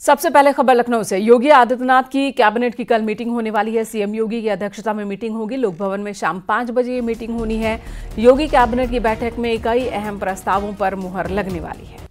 सबसे पहले खबर लखनऊ से। योगी आदित्यनाथ की कैबिनेट की कल मीटिंग होने वाली है। सीएम योगी की अध्यक्षता में मीटिंग होगी। लोक भवन में शाम 5 बजे ये मीटिंग होनी है। योगी कैबिनेट की बैठक में कई अहम प्रस्तावों पर मुहर लगने वाली है।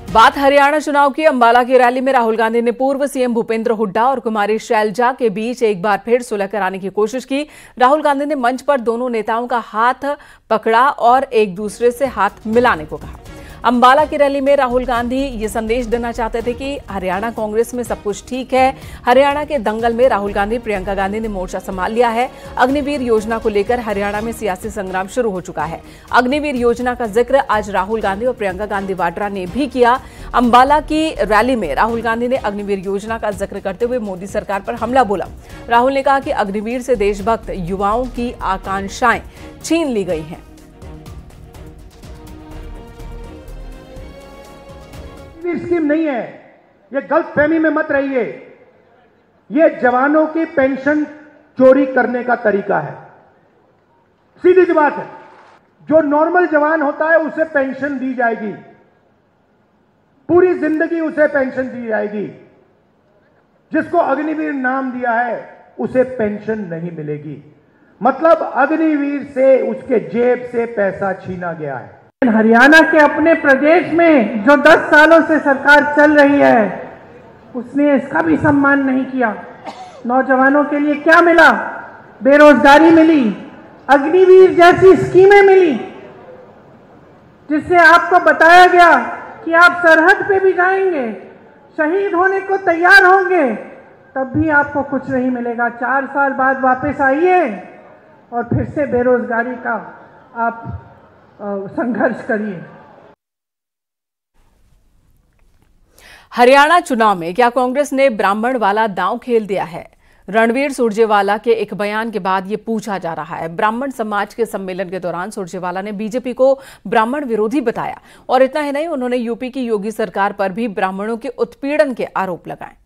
बात हरियाणा चुनाव की। अंबाला की रैली में राहुल गांधी ने पूर्व सीएम भूपेंद्र हुड्डा और कुमारी शैलजा के बीच एक बार फिर सुलह कराने की कोशिश की। राहुल गांधी ने मंच पर दोनों नेताओं का हाथ पकड़ा और एक दूसरे से हाथ मिलाने को कहा। अंबाला की रैली में राहुल गांधी ये संदेश देना चाहते थे कि हरियाणा कांग्रेस में सब कुछ ठीक है। हरियाणा के दंगल में राहुल गांधी, प्रियंका गांधी ने मोर्चा संभाल लिया है। अग्निवीर योजना को लेकर हरियाणा में सियासी संग्राम शुरू हो चुका है। अग्निवीर योजना का जिक्र आज राहुल गांधी और प्रियंका गांधी वाड्रा ने भी किया। अंबाला की रैली में राहुल गांधी ने अग्निवीर योजना का जिक्र करते हुए मोदी सरकार पर हमला बोला। राहुल ने कहा कि अग्निवीर से देशभक्त युवाओं की आकांक्षाएं छीन ली गई हैं। स्कीम नहीं है, ये गलतफहमी में मत रहिए। ये जवानों की पेंशन चोरी करने का तरीका है। सीधी सी बात है, जो नॉर्मल जवान होता है उसे पेंशन दी जाएगी, पूरी जिंदगी उसे पेंशन दी जाएगी। जिसको अग्निवीर नाम दिया है उसे पेंशन नहीं मिलेगी। मतलब अग्निवीर से उसके जेब से पैसा छीना गया है। हरियाणा के अपने प्रदेश में जो 10 सालों से सरकार चल रही है उसने इसका भी सम्मान नहीं किया। नौजवानों के लिए क्या मिला? बेरोजगारी मिली, अग्निवीर जैसी स्कीमें मिली, जिससे आपको बताया गया कि आप सरहद पे भी जाएंगे, शहीद होने को तैयार होंगे, तब भी आपको कुछ नहीं मिलेगा। 4 साल बाद वापस आइए और फिर से बेरोजगारी का आप संघर्ष करिए। हरियाणा चुनाव में क्या कांग्रेस ने ब्राह्मण वाला दांव खेल दिया है? रणवीर सुरजेवाला के एक बयान के बाद ये पूछा जा रहा है। ब्राह्मण समाज के सम्मेलन के दौरान सुरजेवाला ने बीजेपी को ब्राह्मण विरोधी बताया और इतना ही नहीं, उन्होंने यूपी की योगी सरकार पर भी ब्राह्मणों के उत्पीड़न के आरोप लगाए।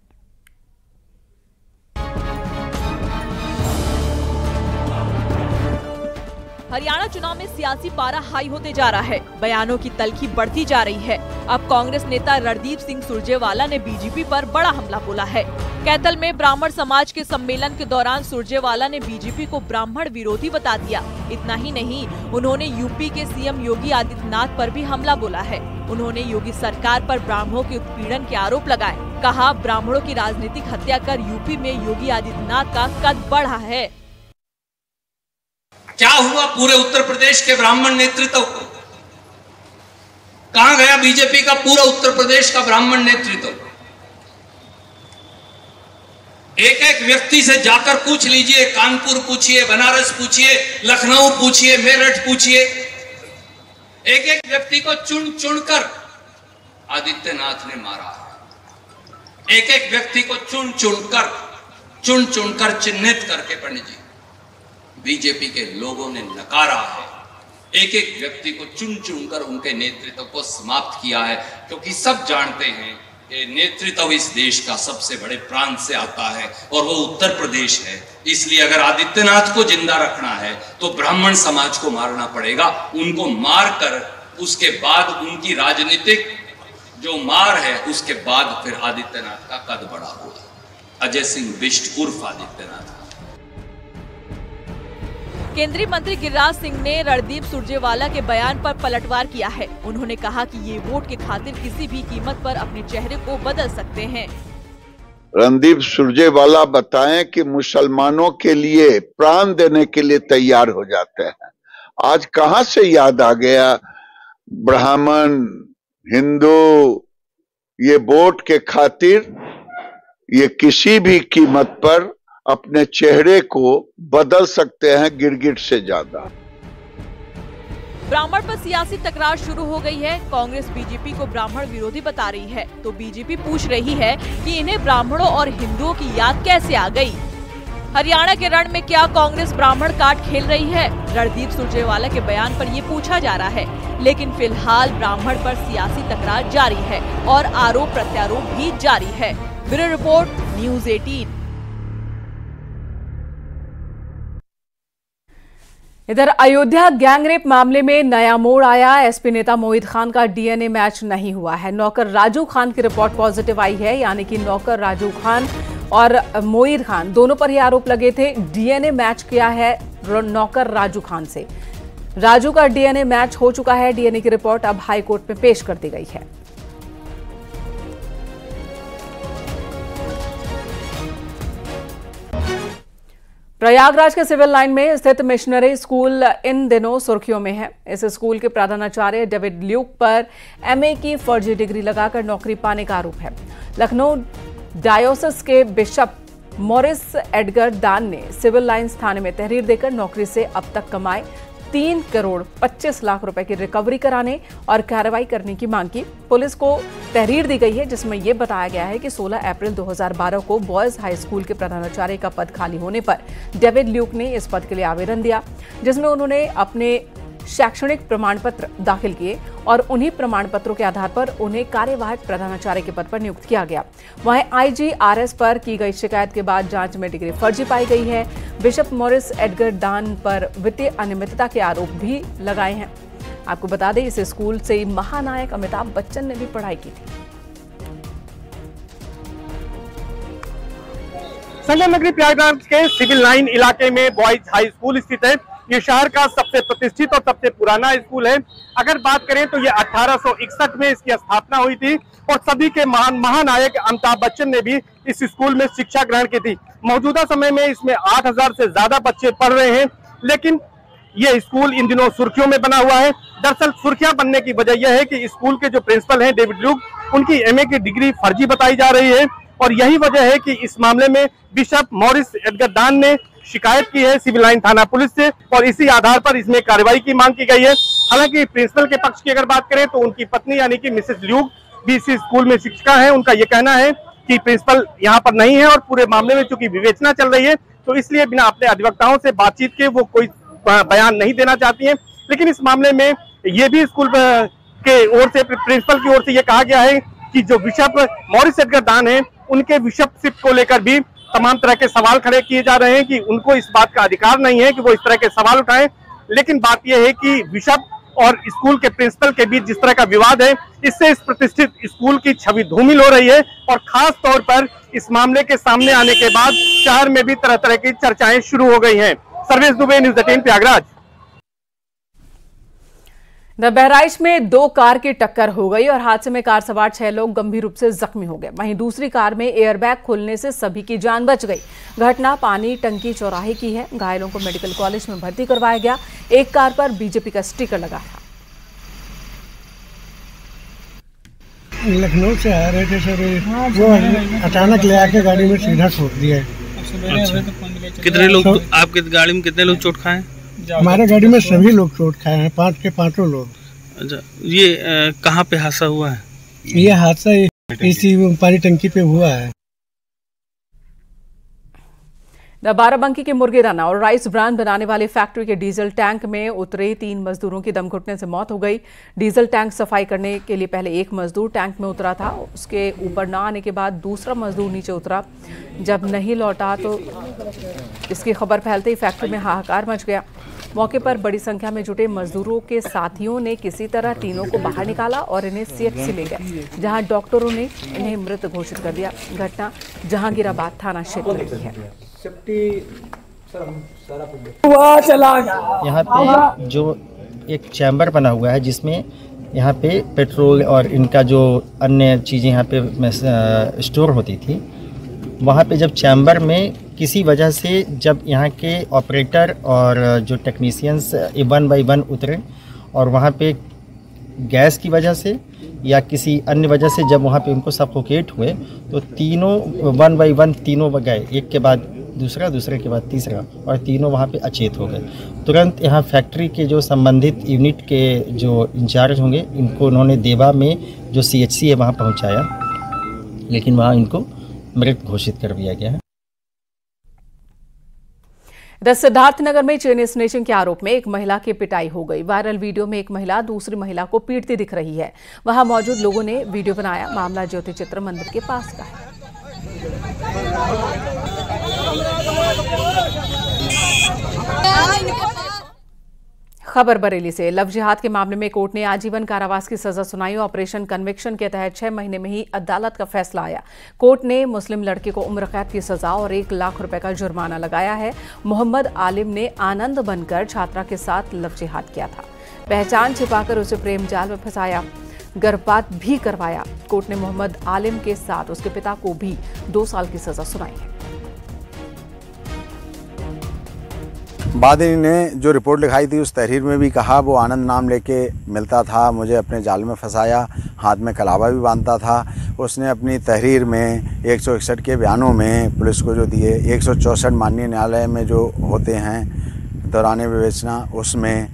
हरियाणा चुनाव में सियासी पारा हाई होते जा रहा है। बयानों की तलखी बढ़ती जा रही है। अब कांग्रेस नेता रणदीप सिंह सुरजेवाला ने बीजेपी पर बड़ा हमला बोला है। कैथल में ब्राह्मण समाज के सम्मेलन के दौरान सुरजेवाला ने बीजेपी को ब्राह्मण विरोधी बता दिया। इतना ही नहीं, उन्होंने यूपी के सीएम योगी आदित्यनाथ पर भी हमला बोला है। उन्होंने योगी सरकार पर ब्राह्मणों के उत्पीड़न के आरोप लगाए। कहा, ब्राह्मणों की राजनीतिक हत्या कर यूपी में योगी आदित्यनाथ का कद बढ़ा है। क्या हुआ पूरे उत्तर प्रदेश के ब्राह्मण नेतृत्व को? कहां गया बीजेपी का पूरा उत्तर प्रदेश का ब्राह्मण नेतृत्व? एक एक व्यक्ति से जाकर पूछ लीजिए, कानपुर पूछिए, बनारस पूछिए, लखनऊ पूछिए, मेरठ पूछिए, एक एक व्यक्ति को चुन चुनकर आदित्यनाथ ने मारा है। एक एक व्यक्ति को चुन चुनकर चिन्हित करके पंडित जी बीजेपी के लोगों ने नकारा है। एक एक व्यक्ति को चुन चुनकर उनके नेतृत्व को समाप्त किया है, क्योंकि सब जानते हैं कि नेतृत्व इस देश का सबसे बड़े प्रांत से आता है और वो उत्तर प्रदेश है। इसलिए अगर आदित्यनाथ को जिंदा रखना है तो ब्राह्मण समाज को मारना पड़ेगा। उनको मार कर उसके बाद उनकी राजनीतिक जो मार है उसके बाद फिर आदित्यनाथ का कद बढ़ा होगा। अजय सिंह बिष्ट उर्फ आदित्यनाथ। केंद्रीय मंत्री गिरिराज सिंह ने रणदीप सुरजेवाला के बयान पर पलटवार किया है। उन्होंने कहा कि ये वोट के खातिर किसी भी कीमत पर अपने चेहरे को बदल सकते हैं। रणदीप सुरजेवाला बताएं कि मुसलमानों के लिए प्राण देने के लिए तैयार हो जाते हैं। आज कहां से याद आ गया ब्राह्मण, हिंदू, ये वोट के खातिर ये किसी भी कीमत पर अपने चेहरे को बदल सकते हैं, गिरगिट से ज्यादा। ब्राह्मण पर सियासी तकरार शुरू हो गई है। कांग्रेस बीजेपी को ब्राह्मण विरोधी बता रही है तो बीजेपी पूछ रही है कि इन्हें ब्राह्मणों और हिंदुओं की याद कैसे आ गई। हरियाणा के रण में क्या कांग्रेस ब्राह्मण काट खेल रही है? रणदीप सुरजेवाला के बयान पर ये पूछा जा रहा है। लेकिन फिलहाल ब्राह्मण पर सियासी तकरार जारी है और आरोप प्रत्यारोप भी जारी है। Bureau report, news 18। इधर अयोध्या गैंगरेप मामले में नया मोड़ आया। एसपी नेता मोहित खान का डीएनए मैच नहीं हुआ है। नौकर राजू खान की रिपोर्ट पॉजिटिव आई है, यानी कि नौकर राजू खान और मोहित खान दोनों पर ही आरोप लगे थे। डीएनए मैच किया है नौकर राजू खान से। राजू का डीएनए मैच हो चुका है। डीएनए की रिपोर्ट अब हाईकोर्ट में पेश कर दी गई है। प्रयागराज के सिविल लाइन में स्थित मिशनरी स्कूल इन दिनों सुर्खियों में है। इस स्कूल के प्रधानाचार्य डेविड ल्यूक पर एमए की फर्जी डिग्री लगाकर नौकरी पाने का आरोप है। लखनऊ डायोसिस के बिशप मॉरिस एडगर दान ने सिविल लाइन्स थाने में तहरीर देकर नौकरी से अब तक कमाए 3 करोड़ 25 लाख रुपए की रिकवरी कराने और कार्रवाई करने की मांग की। पुलिस को तहरीर दी गई है, जिसमें यह बताया गया है कि 16 अप्रैल 2012 को बॉयज हाई स्कूल के प्रधानाचार्य का पद खाली होने पर डेविड ल्यूक ने इस पद के लिए आवेदन दिया, जिसमें उन्होंने अपने शैक्षणिक प्रमाण पत्र दाखिल किए और उन्हीं प्रमाण पत्रों के आधार पर उन्हें कार्यवाहक प्रधानाचार्य के पद पर नियुक्त किया गया। वहीं आईजीआरएस पर की गई शिकायत के बाद जांच में डिग्री फर्जी पाई गई है। बिशप मॉरिस एडगर दान पर वित्तीय अनियमितता के आरोप भी लगाए हैं। आपको बता दें, इस स्कूल से महानायक अमिताभ बच्चन ने भी पढ़ाई की थी। संजय नगरी प्रयागराज के सिविल लाइन इलाके में बॉयज हाई स्कूल स्थित है। ये शहर का सबसे प्रतिष्ठित और सबसे पुराना स्कूल है। अगर बात करें तो ये 1861 में इसकी स्थापना हुई थी और सदी के महानायक अमिताभ बच्चन ने भी इस स्कूल में शिक्षा ग्रहण की थी। मौजूदा समय में इसमें 8000 से ज्यादा बच्चे पढ़ रहे हैं, लेकिन ये स्कूल इन दिनों सुर्खियों में बना हुआ है। दरअसल सुर्खियां बनने की वजह यह है कि स्कूल के जो प्रिंसिपल हैं डेविड ल्यूक, उनकी एमए की डिग्री फर्जी बताई जा रही है और यही वजह है कि इस मामले में बिशप मॉरिस एडगर दान ने शिकायत की है सिविल लाइन थाना पुलिस से और इसी आधार पर इसमें कार्रवाई की मांग की गई है। हालांकि प्रिंसिपल के पक्ष की अगर बात करें तो उनकी पत्नी यानी कि मिसेस ल्यूक भी इसी स्कूल में शिक्षिका है। उनका ये कहना है कि प्रिंसिपल यहाँ पर नहीं है और पूरे मामले में चूंकि विवेचना चल रही है तो इसलिए बिना अपने अधिवक्ताओं से बातचीत के वो कोई बयान नहीं देना चाहती है। लेकिन इस मामले में ये भी स्कूल के ओर से, प्रिंसिपल की ओर से ये कहा गया है कि जो बिशप मॉरिस एडगर दान है उनके बिशपशिप को लेकर भी तमाम तरह के सवाल खड़े किए जा रहे हैं कि उनको इस बात का अधिकार नहीं है कि वो इस तरह के सवाल उठाएं। लेकिन बात यह है कि बिशप और स्कूल के प्रिंसिपल के बीच जिस तरह का विवाद है, इससे इस प्रतिष्ठित स्कूल की छवि धूमिल हो रही है और खास तौर पर इस मामले के सामने आने के बाद शहर में भी तरह तरह की चर्चाएं शुरू हो गई हैं। सर्वेश दुबे, न्यूज़ 18 प्रयागराज। बहराइच में 2 कार की टक्कर हो गई और हादसे में कार सवार 6 लोग गंभीर रूप से जख्मी हो गए। वहीं दूसरी कार में एयरबैग खुलने से सभी की जान बच गई। घटना पानी टंकी चौराहे की है। घायलों को मेडिकल कॉलेज में भर्ती करवाया गया। एक कार पर बीजेपी का स्टिकर लगा था। लखनऊ से आ रहे थे सर, वो अचानक ले आके गाड़ी में सीधा ठोक दिया। कितने लोग आपके गाड़ी में, कितने लोग चोट खाए? हमारे गाड़ी में सभी लोग चोट खाए हैं, 5 के 5 लोग। अच्छा, ये कहाँ पे हादसा हुआ है? ये हादसा इसी पानी टंकी पे हुआ है। बाराबंकी के मुर्गीदाना और राइस ब्रांड बनाने वाली फैक्ट्री के डीजल टैंक में उतरे 3 मजदूरों की दम घुटने से मौत हो गई। डीजल टैंक सफाई करने के लिए पहले एक मजदूर टैंक में उतरा था। उसके ऊपर न आने के बाद दूसरा मजदूर नीचे उतरा। जब नहीं लौटा तो इसकी खबर फैलते ही फैक्ट्री में हाहाकार मच गया। मौके पर बड़ी संख्या में जुटे मजदूरों के साथियों ने किसी तरह तीनों को बाहर निकाला और इन्हें सीएचसी ले गए, जहां डॉक्टरों ने इन्हें मृत घोषित कर दिया। घटना जहांगीराबाद थाना क्षेत्र की है। यहाँ पे जो एक चैम्बर बना हुआ है जिसमें यहाँ पे पेट्रोल और इनका जो अन्य चीज़ें यहाँ पे स्टोर होती थी, वहाँ पे जब चैम्बर में किसी वजह से जब यहाँ के ऑपरेटर और जो टेक्नीशियंस 1 बाय 1 उतरे और वहाँ पे गैस की वजह से या किसी अन्य वजह से जब वहाँ पे उनको सफोकेट हुए तो तीनों 1 बाय 1 तीनों गए, एक के बाद दूसरा, दूसरे के बाद तीसरा, और तीनों वहाँ पे अचेत हो गए। तुरंत यहाँ फैक्ट्री के जो संबंधित यूनिट के जो इंचार्ज होंगे इनको उन्होंने देवा में जो CHC है वहाँ पहुँचाया, लेकिन वहाँ इनको मृत घोषित कर दिया गया है। सिद्धार्थनगर में चेन स्नेचिंग के आरोप में एक महिला की पिटाई हो गई। वायरल वीडियो में एक महिला दूसरी महिला को पीटती दिख रही है। वहां मौजूद लोगों ने वीडियो बनाया। मामला ज्योति चित्र मंदिर के पास का है। खबर बरेली से। लव जिहाद के मामले में कोर्ट ने आजीवन कारावास की सजा सुनाई। ऑपरेशन कन्विक्शन के तहत 6 महीने में ही अदालत का फैसला आया। कोर्ट ने मुस्लिम लड़के को उम्र कैद की सजा और 1 लाख रुपए का जुर्माना लगाया है। मोहम्मद आलिम ने आनंद बनकर छात्रा के साथ लव जिहाद किया था। पहचान छिपाकर उसे प्रेम जाल में फंसाया, गर्भपात भी करवाया। कोर्ट ने मोहम्मद आलिम के साथ उसके पिता को भी 2 साल की सजा सुनाई है। बादनी ने जो रिपोर्ट लिखाई थी उस तहरीर में भी कहा वो आनंद नाम लेके मिलता था, मुझे अपने जाल में फंसाया, हाथ में कलावा भी बांधता था। उसने अपनी तहरीर में 161 के बयानों में पुलिस को जो दिए, 164 माननीय न्यायालय में जो होते हैं दौरान विवेचना उसमें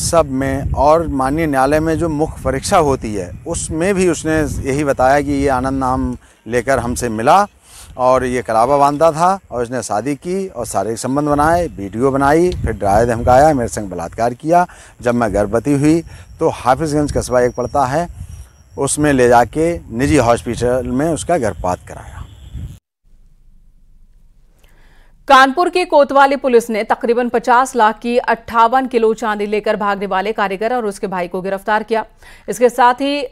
सब में, और माननीय न्यायालय में जो मुख्य परीक्षा होती है उसमें भी उसने यही बताया कि ये आनंद नाम लेकर हमसे मिला और ये कलावा बांधता था और उसने शादी की और शारीरिक संबंध बनाए, वीडियो बनाई, फिर डराया धमकाया, मेरे संग बलात्कार किया। जब मैं गर्भवती हुई तो हाफिजगंज कस्बा एक पड़ता है उसमें ले जाके निजी हॉस्पिटल में उसका गर्भपात कराया। कानपुर की कोतवाली पुलिस ने तकरीबन 50 लाख की 58 किलो चांदी लेकर भागने वाले कारीगर और उसके भाई को गिरफ्तार किया। इसके साथ ही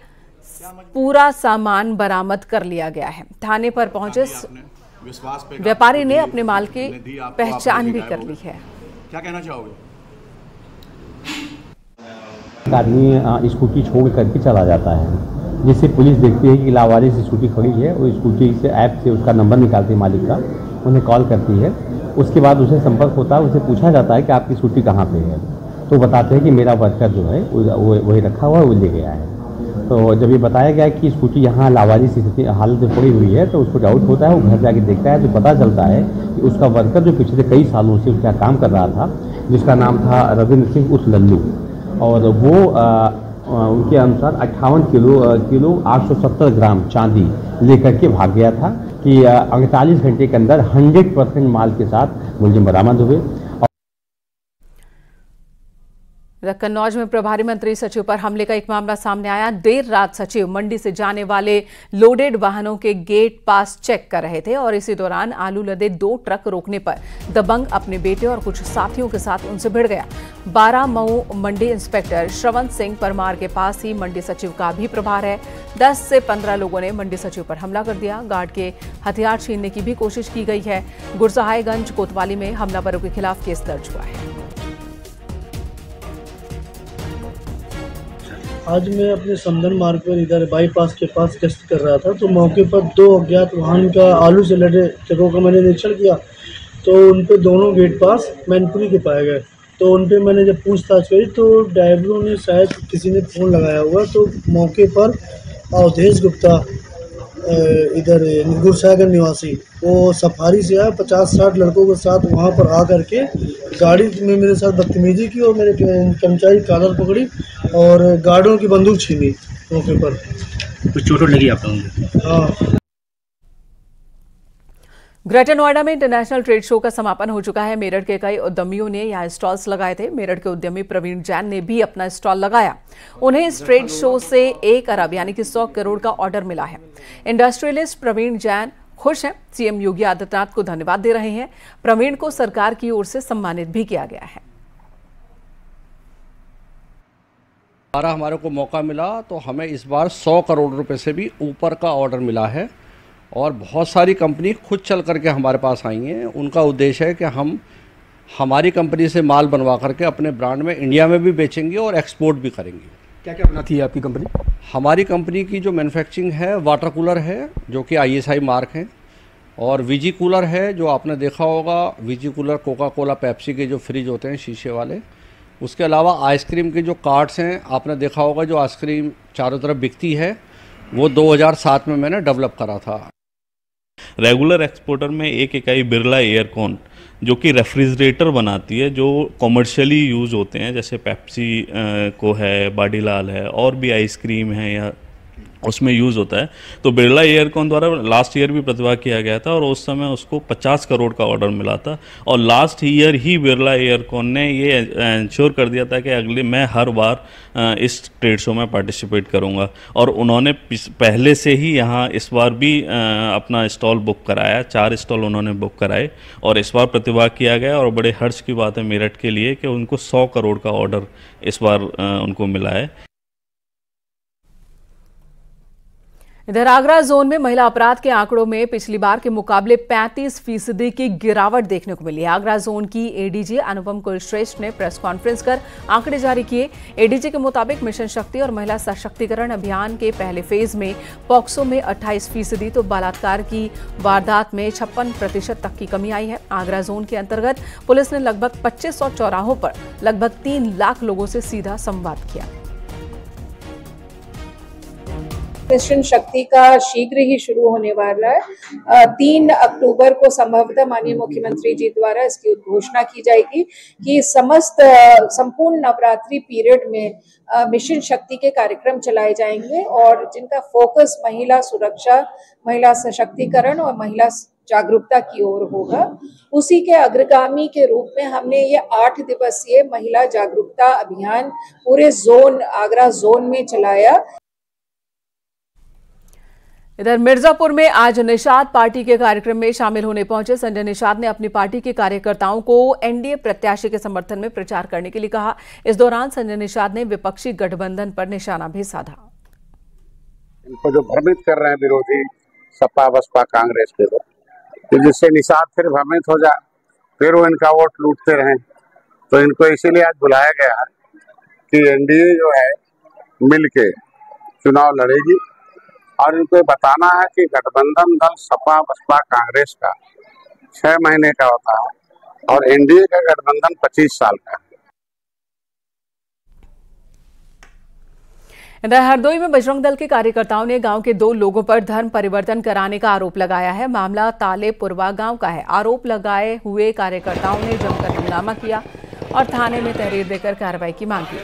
पूरा सामान बरामद कर लिया गया है। थाने पर पहुंचे व्यापारी ने अपने माल की पहचान भी कर ली है। क्या कहना चाहोगे? आदमी स्कूटी छोड़ करके चला जाता है, जिससे पुलिस देखती है कि लावारिस स्कूटी खड़ी है और स्कूटी से ऐप से उसका नंबर निकालती है, मालिक का उन्हें कॉल करती है। उसके बाद उसे संपर्क होता है, उसे पूछा जाता है कि आपकी स्कूटी कहाँ पे है, तो बताते हैं कि मेरा वर्कर जो है वो वही रखा हुआ है, वो ले गया है। तो जब ये बताया गया कि स्कूटी यहाँ लावारिस हालत में पड़ी हुई है तो उसको डाउट होता है, वो घर जाके देखता है तो पता चलता है कि उसका वर्कर जो पिछले कई सालों से उसका काम कर रहा था, जिसका नाम था रविंद्र सिंह उर्फ लल्लू, और वो उनके अनुसार 58 किलो 870 ग्राम चांदी लेकर के भाग गया था कि 48 घंटे के अंदर 100% माल के साथ मुलजिम बरामद हुए। कन्नौज में प्रभारी मंत्री सचिव पर हमले का एक मामला सामने आया। देर रात सचिव मंडी से जाने वाले लोडेड वाहनों के गेट पास चेक कर रहे थे और इसी दौरान आलू लदे 2 ट्रक रोकने पर दबंग अपने बेटे और कुछ साथियों के साथ उनसे भिड़ गया। 12 मऊ मंडी इंस्पेक्टर श्रवण सिंह परमार के पास ही मंडी सचिव का भी प्रभार है। 10 से 15 लोगों ने मंडी सचिव पर हमला कर दिया। गार्ड के हथियार छीनने की भी कोशिश की गई है। गुरसहायगंज कोतवाली में हमलावरों के खिलाफ केस दर्ज हुआ है। आज मैं अपने समदन मार्ग पर इधर बाईपास के पास गश्त कर रहा था तो मौके पर 2 अज्ञात वाहन का आलू से लदे ट्रकों का मैंने निरीक्षण किया तो उन पे दोनों गेट पास मैनपुरी के पाए गए। तो उन पे मैंने जब पूछताछ करी तो ड्राइवरों ने शायद किसी ने फ़ोन लगाया हुआ, तो मौके पर अवधेश गुप्ता इधर गुरसागर निवासी वो सफारी से आया, 50-60 लड़कों के साथ वहाँ पर आ करके गाड़ी में मेरे साथ बदतमीजी की और मेरे कर्मचारी कॉलर पकड़ी और गार्डों की बंदूक छीनी मौके पर। कुछ चोट लगी आप लोगों? हाँ। ग्रेटर नोएडा में इंटरनेशनल ट्रेड शो का समापन हो चुका है। मेरठ के कई उद्यमियों ने यहाँ स्टॉल्स लगाए थे। मेरठ के उद्यमी प्रवीण जैन ने भी अपना स्टॉल लगाया। उन्हें इस ट्रेड शो से 1 अरब यानी कि 100 करोड़ का ऑर्डर मिला है। इंडस्ट्रियलिस्ट प्रवीण जैन खुश हैं। सीएम योगी आदित्यनाथ को धन्यवाद दे रहे हैं। प्रवीण को सरकार की ओर से सम्मानित भी किया गया है। हमारे को मौका मिला तो हमें इस बार 100 करोड़ रुपए से भी ऊपर का ऑर्डर मिला है और बहुत सारी कंपनी खुद चल करके हमारे पास आई हैं। उनका उद्देश्य है कि हम हमारी कंपनी से माल बनवा करके अपने ब्रांड में इंडिया में भी बेचेंगे और एक्सपोर्ट भी करेंगे। क्या क्या बनाती है आपकी कंपनी? हमारी कंपनी की जो मैन्युफैक्चरिंग है, वाटर कूलर है जो कि ISI मार्क है, और VG कूलर है जो आपने देखा होगा। VG cooler Coca Cola Pepsi के जो फ्रिज होते हैं शीशे वाले। उसके अलावा आइसक्रीम के जो कार्ट्स हैं आपने देखा होगा, जो आइसक्रीम चारों तरफ बिकती है, वो 2007 में मैंने डेवलप करा था। रेगुलर एक्सपोर्टर में एक इकाई बिरला एयरकॉन जो कि रेफ्रिजरेटर बनाती है, जो कॉमर्शियली यूज़ होते हैं, जैसे पेप्सी को है, बाडीलाल है, और भी आइसक्रीम है या उसमें यूज़ होता है। तो बिरला एयरकॉन द्वारा लास्ट ईयर भी प्रतिभा किया गया था और उस समय उसको 50 करोड़ का ऑर्डर मिला था और लास्ट ईयर ही बिरला एयरकॉन ने ये इंश्योर कर दिया था कि अगले मैं हर बार इस ट्रेड शो में पार्टिसिपेट करूंगा और उन्होंने पहले से ही यहाँ इस बार भी अपना स्टॉल बुक कराया, 4 स्टॉल उन्होंने बुक कराए और इस बार प्रतिभा किया गया और बड़े हर्ष की बात है मेरठ के लिए कि उनको 100 करोड़ का ऑर्डर इस बार उनको मिला है। इधर आगरा जोन में महिला अपराध के आंकड़ों में पिछली बार के मुकाबले 35% की गिरावट देखने को मिली है। आगरा जोन की एडीजी अनुपम कुलश्रेष्ठ ने प्रेस कॉन्फ्रेंस कर आंकड़े जारी किए। एडीजी के मुताबिक मिशन शक्ति और महिला सशक्तिकरण अभियान के पहले फेज में पॉक्सो में 28%, तो बलात्कार की वारदात में 56% तक की कमी आई है। आगरा जोन के अंतर्गत पुलिस ने लगभग 2500 चौराहों पर लगभग 3 लाख लोगों से सीधा संवाद किया। मिशन शक्ति का शीघ्र ही शुरू होने वाला है। 3 अक्टूबर को संभवतः माननीय मुख्यमंत्री जी द्वारा इसकी उद्घोषणा की जाएगी कि संपूर्ण नवरात्रि पीरियड में मिशन शक्ति के कार्यक्रम चलाए जाएंगे और जिनका फोकस महिला सुरक्षा, महिला सशक्तिकरण और महिला जागरूकता की ओर होगा। उसी के अग्रगामी के रूप में हमने ये 8 दिवसीय महिला जागरूकता अभियान पूरे जोन आगरा जोन में चलाया। इधर मिर्जापुर में आज निषाद पार्टी के कार्यक्रम में शामिल होने पहुंचे संजय निषाद ने अपनी पार्टी के कार्यकर्ताओं को एनडीए प्रत्याशी के समर्थन में प्रचार करने के लिए कहा। इस दौरान संजय निषाद ने विपक्षी गठबंधन पर निशाना भी साधा। इनको जो भ्रमित कर रहे हैं विरोधी सपा बसपा कांग्रेस के लोग, तो जिससे निषाद फिर भ्रमित हो जाए, फिर वो इनका वोट लूटते रहे, तो इनको इसीलिए आज बुलाया गया है कि एनडीए जो है मिलके चुनाव लड़ेगी और इनको बताना है कि गठबंधन दल सपा बसपा कांग्रेस का 6 महीने का होता है और एनडीए का गठबंधन 25 साल का है। इधर हरदोई में बजरंग दल के कार्यकर्ताओं ने गांव के 2 लोगों पर धर्म परिवर्तन कराने का आरोप लगाया है। मामला तालेपुरवा गांव का है। आरोप लगाए हुए कार्यकर्ताओं ने जमकर हंगामा किया और थाने में तहरीर देकर कार्रवाई की मांग की।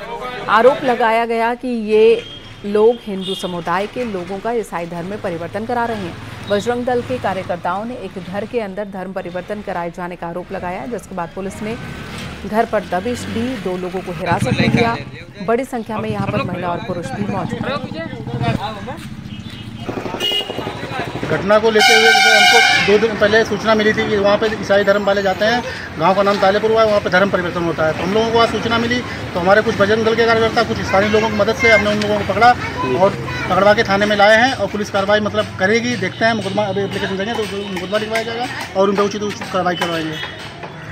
आरोप लगाया गया कि ये लोग हिंदू समुदाय के लोगों का ईसाई धर्म में परिवर्तन करा रहे हैं। बजरंग दल के कार्यकर्ताओं ने एक घर के अंदर धर्म परिवर्तन कराए जाने का आरोप लगाया, जिसके बाद पुलिस ने घर पर दबिश दी, 2 लोगों को हिरासत में लिया। बड़ी संख्या में यहां पर महिला और पुरुष भी मौजूद हैं। घटना को लेते हुए जैसे हमको 2 दिन पहले सूचना मिली थी कि वहाँ पे ईसाई धर्म वाले जाते हैं, गांव का नाम तालेपुर हुआ है, वहाँ पे धर्म परिवर्तन होता है। तो हम लोगों को आज सूचना मिली तो हमारे कुछ बजरंग दल के कार्यकर्ता कुछ स्थानीय लोगों की मदद से हमने उन लोगों को पकड़ा और पकड़वा के थाने में लाए हैं और पुलिस कार्रवाई करेगी। देखते हैं, मुकदमा अभी एप्लीकेशन देंगे तो मुकदमा लिखवाया जाएगा और उन पर उचित कार्रवाई करवाएंगे।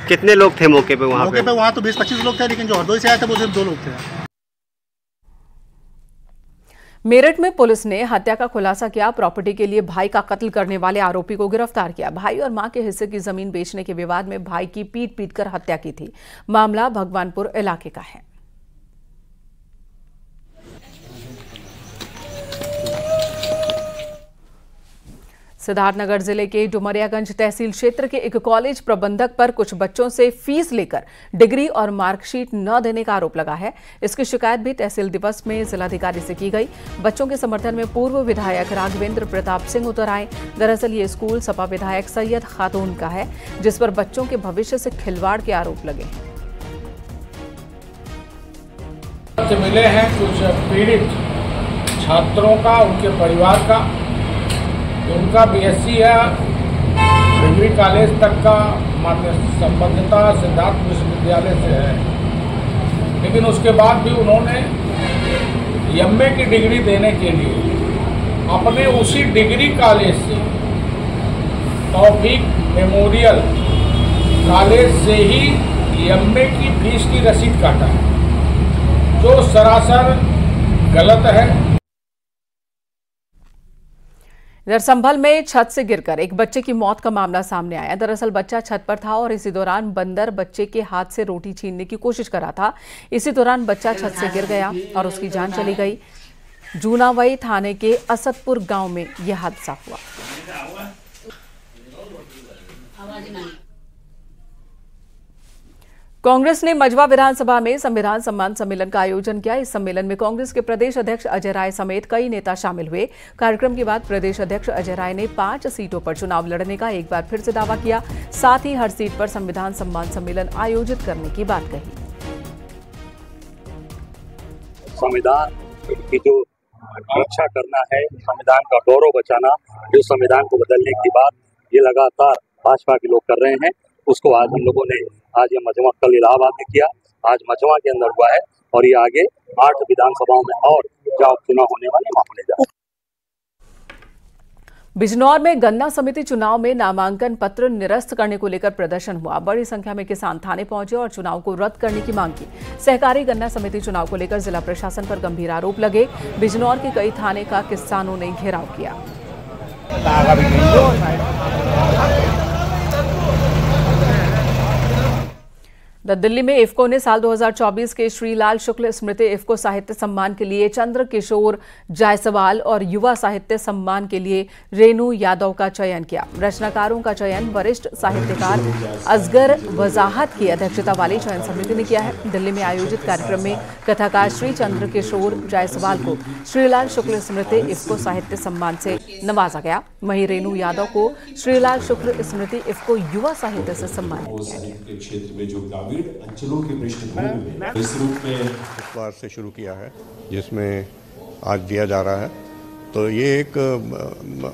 कितने लोग थे मौके पे? वहाँ तो 20-25 लोग थे, लेकिन जो हरदोई से आए थे वो सिर्फ 2 लोग थे। मेरठ में पुलिस ने हत्या का खुलासा किया। प्रॉपर्टी के लिए भाई का कत्ल करने वाले आरोपी को गिरफ्तार किया। भाई और मां के हिस्से की जमीन बेचने के विवाद में भाई की पीट कर हत्या की थी। मामला भगवानपुर इलाके का है। सिद्धार्थनगर जिले के डुमरियागंज तहसील क्षेत्र के एक कॉलेज प्रबंधक पर कुछ बच्चों से फीस लेकर डिग्री और मार्कशीट न देने का आरोप लगा है। इसकी शिकायत भी तहसील दिवस में जिलाधिकारी से की गई। बच्चों के समर्थन में पूर्व विधायक राघवेंद्र प्रताप सिंह उतर आए। दरअसल ये स्कूल सपा विधायक सैयद खातून का है, जिस पर बच्चों के भविष्य से खिलवाड़ के आरोप लगे हैं। मिले हैं कुछ पीड़ित छात्रों का, उनके परिवार का, उनका बीएससी या डिग्री कॉलेज तक का मान्य संबद्धता सिद्धार्थ विश्वविद्यालय से है, लेकिन उसके बाद भी उन्होंने एमए की डिग्री देने के लिए अपने उसी डिग्री कॉलेज से तौफीक मेमोरियल कॉलेज से ही एमए की फीस की रसीद काटा है, जो सरासर गलत है। इधर संभल में छत से गिरकर एक बच्चे की मौत का मामला सामने आया। दरअसल बच्चा छत पर था और इसी दौरान बंदर बच्चे के हाथ से रोटी छीनने की कोशिश कर रहा था। इसी दौरान बच्चा छत से गिर गया और उसकी जान चली गई। जूनावई थाने के असदपुर गांव में यह हादसा हुआ। कांग्रेस ने मझवा विधानसभा में संविधान सम्मान सम्मेलन का आयोजन किया। इस सम्मेलन में कांग्रेस के प्रदेश अध्यक्ष अजय राय समेत कई नेता शामिल हुए। कार्यक्रम के बाद प्रदेश अध्यक्ष अजय राय ने 5 सीटों पर चुनाव लड़ने का एक बार फिर से दावा किया। साथ ही हर सीट पर संविधान सम्मान सम्मेलन आयोजित करने की बात कही। संविधान की जो रक्षा करना है, संविधान का गौरव बचाना, जो संविधान को बदलने की बात ये लगातार भाजपा के लोग कर रहे हैं, उसको आज हम लोगों ने आज ये मजमा कल इलाहाबाद में किया, आज मजमा के अंदर हुआ है और ये आगे 8 विधानसभाओं में और जहाँ उपचुनाव होने वाले वहाँ होने जा रहे हैं। बिजनौर में गन्ना समिति चुनाव में नामांकन पत्र निरस्त करने को लेकर प्रदर्शन हुआ। बड़ी संख्या में किसान थाने पहुंचे और चुनाव को रद्द करने की मांग की। सहकारी गन्ना समिति चुनाव को लेकर जिला प्रशासन पर गंभीर आरोप लगे। बिजनौर के कई थाने का किसानों ने घेराव किया। दिल्ली में इफ्को ने साल 2024 के श्रीलाल शुक्ल स्मृति इफ्को साहित्य सम्मान के लिए चंद्रकिशोर जायसवाल और युवा साहित्य सम्मान के लिए रेणु यादव का चयन किया। रचनाकारों का चयन वरिष्ठ साहित्यकार असगर वजाहत की अध्यक्षता वाली चयन समिति ने किया है। दिल्ली में आयोजित कार्यक्रम में कथाकार श्री चंद्रकिशोर जायसवाल को श्रीलाल शुक्ल स्मृति इफ्को साहित्य सम्मान से नवाजा गया। वहीं रेणु यादव को श्रीलाल शुक्ल स्मृति इफ्को युवा साहित्य से सम्मानित। अंचलों की पृष्ठभूमि में इस रूप में इस बार से शुरू किया है, जिसमें आज दिया जा रहा है। तो ये एक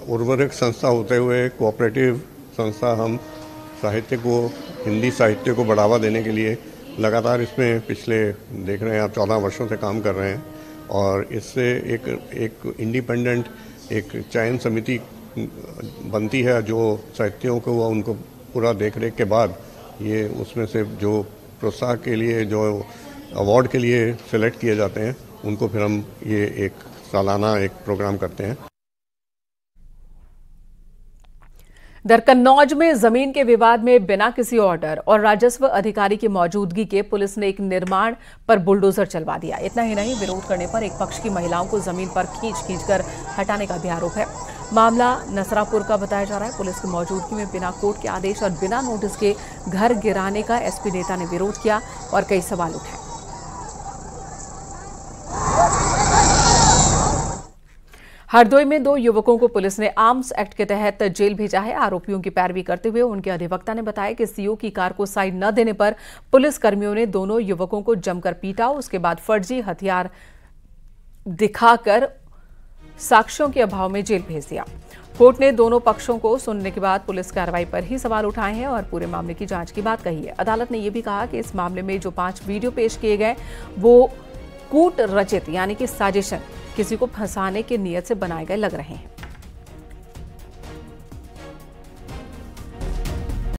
उर्वरक संस्था होते हुए कोऑपरेटिव संस्था, हम साहित्य को, हिंदी साहित्य को बढ़ावा देने के लिए लगातार इसमें पिछले देख रहे हैं आप 14 वर्षों से काम कर रहे हैं और इससे एक इंडिपेंडेंट एक चयन समिति बनती है जो साहित्यों को उनको पूरा देखरेख के बाद ये उसमें से जो प्रोत्साहन के लिए, जो अवार्ड के लिए सिलेक्ट किए जाते हैं, उनको फिर हम ये एक सालाना एक प्रोग्राम करते हैं। कन्नौज में जमीन के विवाद में बिना किसी ऑर्डर और राजस्व अधिकारी की मौजूदगी के पुलिस ने एक निर्माण पर बुलडोजर चलवा दिया। इतना ही नहीं, विरोध करने पर एक पक्ष की महिलाओं को जमीन पर खींच-खींच हटाने का भी आरोप है। मामला नसरापुर का बताया जा रहा है। पुलिस की मौजूदगी में बिना कोर्ट के आदेश और बिना नोटिस के घर गिराने का एसपी नेता ने विरोध किया और कई सवाल उठाए। हरदोई में 2 युवकों को पुलिस ने आर्म्स एक्ट के तहत जेल भेजा है। आरोपियों की पैरवी करते हुए उनके अधिवक्ता ने बताया कि सीओ की कार को साइड न देने पर पुलिस कर्मियों ने दोनों युवकों को जमकर पीटा। उसके बाद फर्जी हथियार दिखाकर साक्ष्यों के अभाव में जेल भेज दिया। कोर्ट ने दोनों पक्षों को सुनने के बाद पुलिस कार्रवाई पर ही सवाल उठाए हैं और पूरे मामले की जांच की बात कही है। अदालत ने यह भी कहा कि इस मामले में जो 5 वीडियो पेश किए गए वो कूट रचित यानी कि साजिशन, किसी को फंसाने की नीयत से बनाए गए लग रहे हैं।